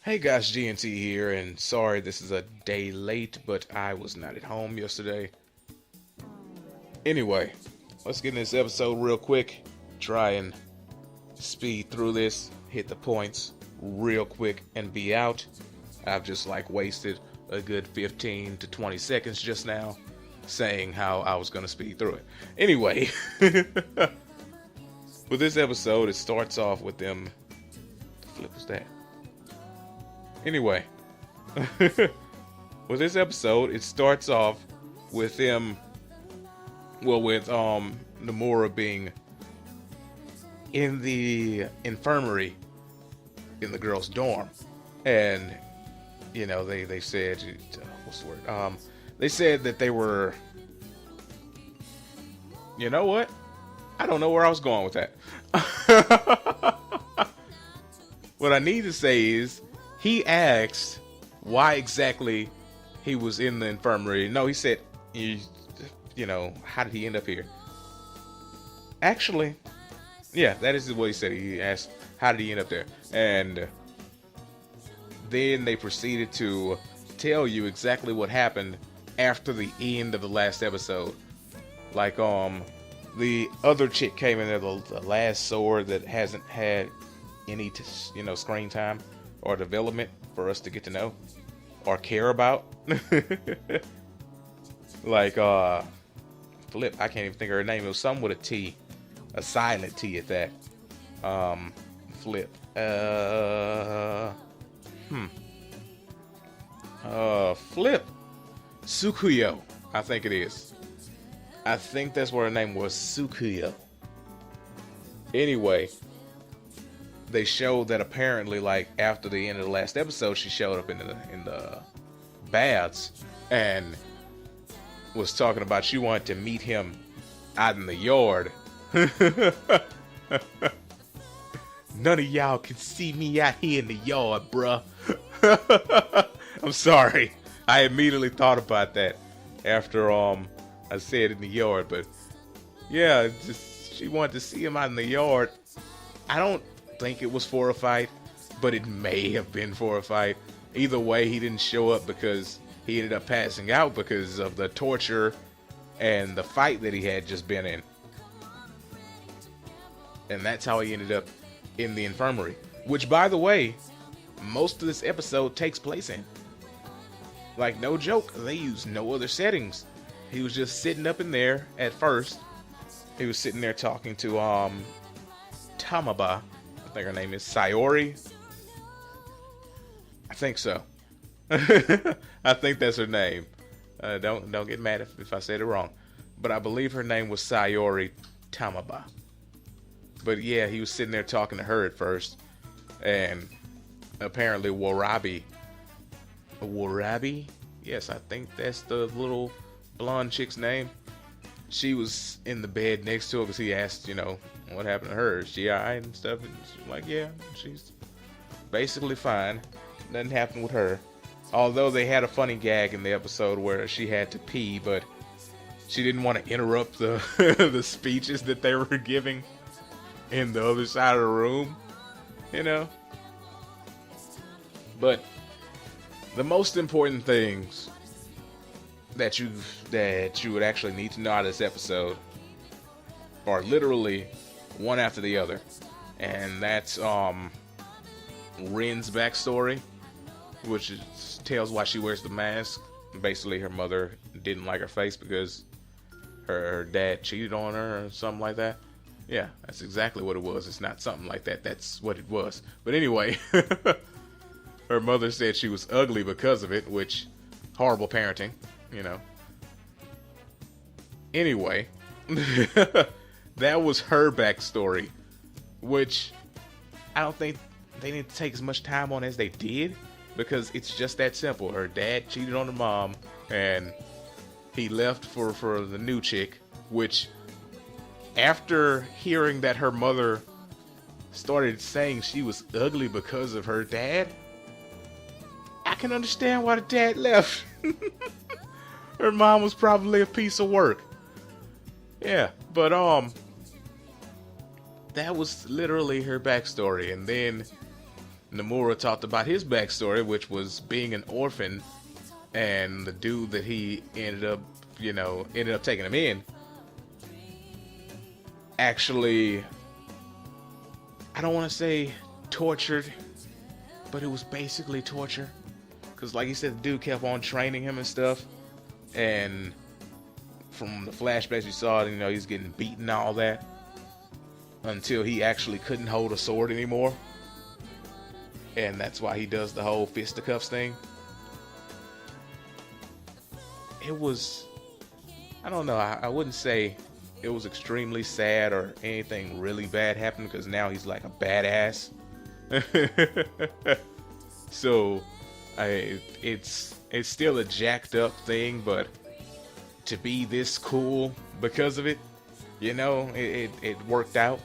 Hey guys, GNT here, and sorry this is a day late, but I was not at home yesterday. Anyway, let's get in this episode real quick. Try and speed through this, hit the points real quick, and be out. I've just wasted a good 15 to 20 seconds just now saying how I was going to speed through it. Anyway, with this episode, it starts off with them. The flip was that? Anyway, with this episode, it starts off with them, with Nomura being in the infirmary in the girls' dorm, and they said, what's the word? They said that they were, you know what? I don't know where I was going with that. What I need to say is, he asked why exactly he was in the infirmary. No, he said, how did he end up here? Actually, yeah, that is what he said. He asked, how did he end up there? And then they proceeded to tell you exactly what happened after the end of the last episode. The other chick came in there, the last sword that hasn't had any, screen time or development for us to get to know or care about. Flip, I can't even think of her name. It was something with a T, a silent T at that. Flip. Flip. Tsukuyo, I think it is. I think that's what her name was, Tsukuyo. Anyway, they showed that apparently, after the end of the last episode, she showed up in the baths and was talking about she wanted to meet him out in the yard. None of y'all can see me out here in the yard, bruh. I'm sorry. I immediately thought about that after I said in the yard, but yeah, just she wanted to see him out in the yard. I don't think it was for a fight, but it may have been for a fight. Either way, he didn't show up because he ended up passing out because of the torture and the fight that he had just been in. And that's how he ended up in the infirmary, which, by the way, most of this episode takes place in. No joke, they used no other settings. He was just sitting up in there at first. He was sitting there talking to Tamaba. I think her name is Sayori. I think so. I think that's her name. Don't get mad if I said it wrong. But I believe her name was Sayori Tamaba. But yeah, he was sitting there talking to her at first. And apparently Warabi. Yes, I think that's the little blonde chick's name. She was in the bed next to him because he asked, what happened to her? Is she alright and stuff? And she's like, yeah, she's basically fine. Nothing happened with her. Although they had a funny gag in the episode where she had to pee, but she didn't want to interrupt the the speeches that they were giving in the other side of the room, But the most important things that you would actually need to know out of this episode are literally one after the other, and that's Rin's backstory, which tells why she wears the mask. Basically, her mother didn't like her face because her dad cheated on her or something like that. Yeah, that's exactly what it was. It's not something like that. That's what it was. But anyway, her mother said she was ugly because of it, which, horrible parenting, Anyway, that was her backstory, which I don't think they didn't take as much time on as they did, because it's just that simple. Her dad cheated on her mom, and he left for the new chick, which, after hearing that her mother started saying she was ugly because of her dad, I can understand why the dad left. Her mom was probably a piece of work. Yeah, but that was literally her backstory. And then Nomura talked about his backstory, which was being an orphan, and the dude that he ended up taking him in, actually, I don't want to say tortured, but it was basically torture. Because like he said, the dude kept on training him and stuff. And from the flashbacks you saw, he's getting beaten and all that. Until he actually couldn't hold a sword anymore. And that's why he does the whole fisticuffs thing. It was, I don't know, I wouldn't say it was extremely sad or anything really bad happened, because now he's like a badass. So it's still a jacked up thing, but to be this cool because of it, it worked out.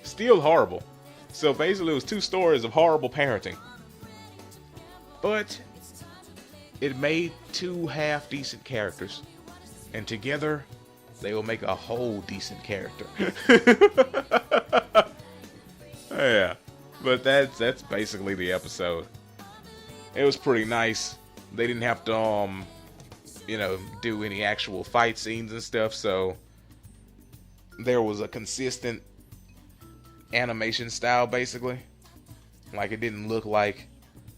Still horrible. So basically it was 2 stories of horrible parenting, but it made 2 half decent characters, and together they will make a whole decent character. Yeah, but that's basically the episode. It was pretty nice. They didn't have to do any actual fight scenes and stuff, so there was a consistent animation style, basically. Like, it didn't look like,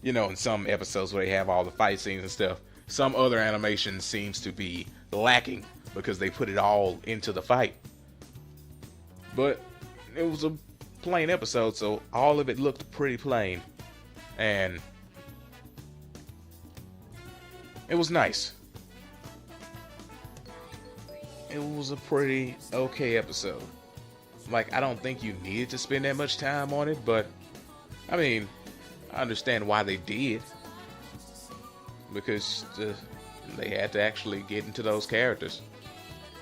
in some episodes where they have all the fight scenes and stuff, some other animation seems to be lacking because they put it all into the fight. But it was a plain episode, so all of it looked pretty plain, and it was nice. It was a pretty okay episode. Like, I don't think you needed to spend that much time on it, but I mean, I understand why they did, because they had to actually get into those characters,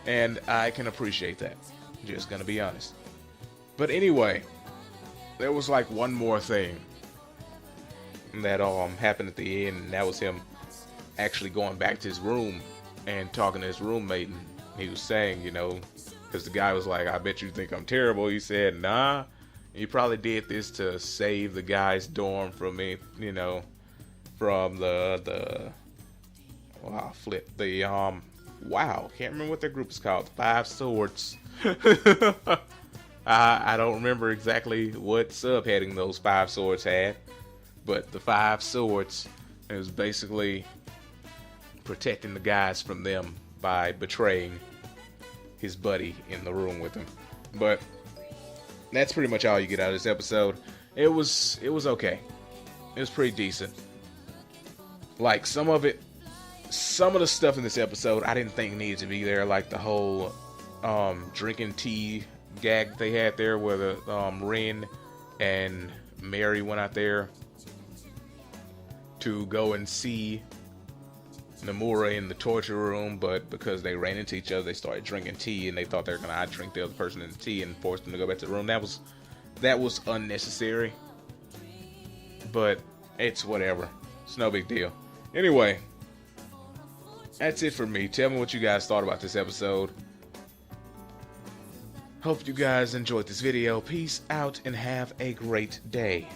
and I can appreciate that, just gonna be honest. But anyway, there was like one more thing that happened at the end, and that was him actually going back to his room and talking to his roommate, and he was saying, because the guy was like, I bet you think I'm terrible. He said, nah, you probably did this to save the guy's dorm from me, from the can't remember what their group is called, the 5 Swords. I don't remember exactly what subheading those 5 swords had, but the 5 swords, it was basically protecting the guys from them by betraying his buddy in the room with him. But that's pretty much all you get out of this episode. It was okay. It was pretty decent. Like, some of the stuff in this episode I didn't think needed to be there, like the whole drinking tea gag they had there, where the Rin and Mary went out there to go and see Nomura in the torture room, but because they ran into each other, they started drinking tea, and they thought they were gonna drink the other person in the tea and force them to go back to the room. That was unnecessary, but it's whatever. It's no big deal. Anyway, that's it for me. Tell me what you guys thought about this episode. Hope you guys enjoyed this video. Peace out and have a great day.